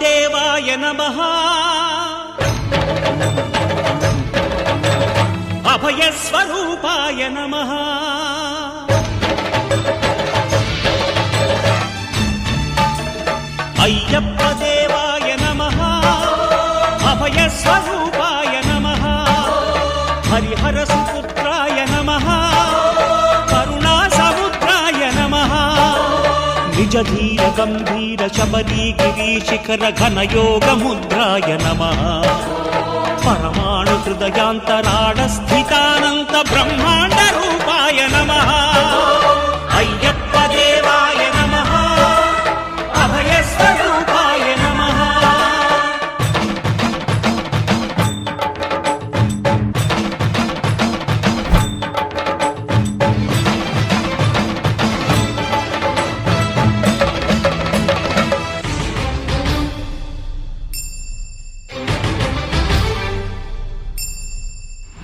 దేవాయ నమః అభయస్వరూపాయ నమః అయ్యప్ప దేవాయ నమః అభయస్వరూపాయ నమః హరిహర సుపుత్రాయ నమః కరుణా సముద్రాయ నమః నిజ ధీర గంభీర శబరీ గిరీశిఖర ఘనయోగ ముద్రాయ నమః పరమాణు హృదయాంతరాళ స్థితానంత బ్రహ్మాండ రూపాయ నమః అయ్యప్ప దేవాయ నమః అభయస్వరూపాయ నమః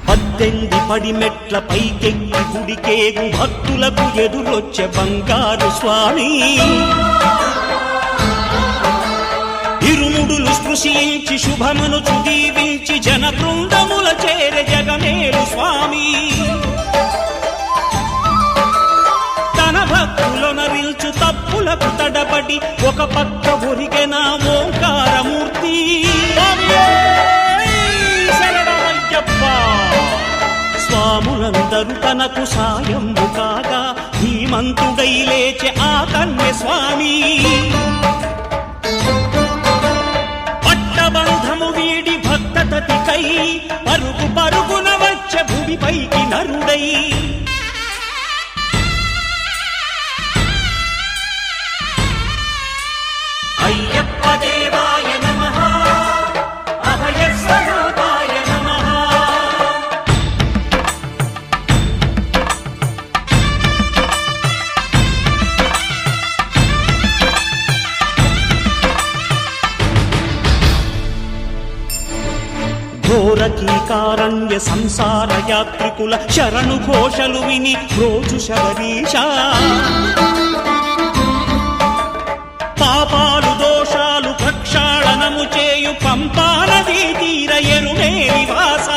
పద్దెంది పడిమెట్ల పైకెక్కి గుడికేగు భక్తులకు ఎదురొచ్చే బంగారు స్వామి ఇరుముడులు స్పృశించి శుభమనుచు దీవించి జన బృందముల చేరే జగమేలు స్వామి తన భక్తులొనరిల్చు తప్పులకు తడబడి ఒక పక్క ఒరిగెన ఓంకారమూర్తి స్వాములందరూ తనకు సాయంబు కాగా ధీమంతుడై లేచే ఆ కన్య స్వామి పట్టబంధము వీడి భక్తతతికై పరుగు పరుగున వచ్చే భూమిపైకి నరుడై అయ్యప్ప దేవాయ నమః అభయస్వరూపాయ నమః ఘోరకీకారణ్య సంసార యాత్రికుల శరణు ఘోషలు విని రోజు శబరీశ పాపాలు దోషాలు ప్రక్షాళనము చేయు పంపానదీ తీర ఎరుమే నివాస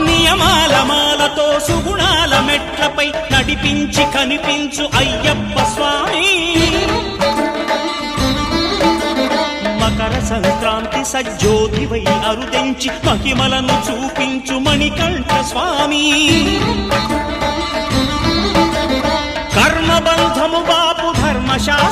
నియమాల మాలతో సుగుణాల మెట్లపై నడిపించి కనిపించు అయ్యప్ప స్వామి మకర సంక్రాంతి సజ్జోతివై అరుదెంచి మహిమలను చూపించు మణికంఠ స్వామి కర్మబంధము బాపు ధర్మశాస్త్ర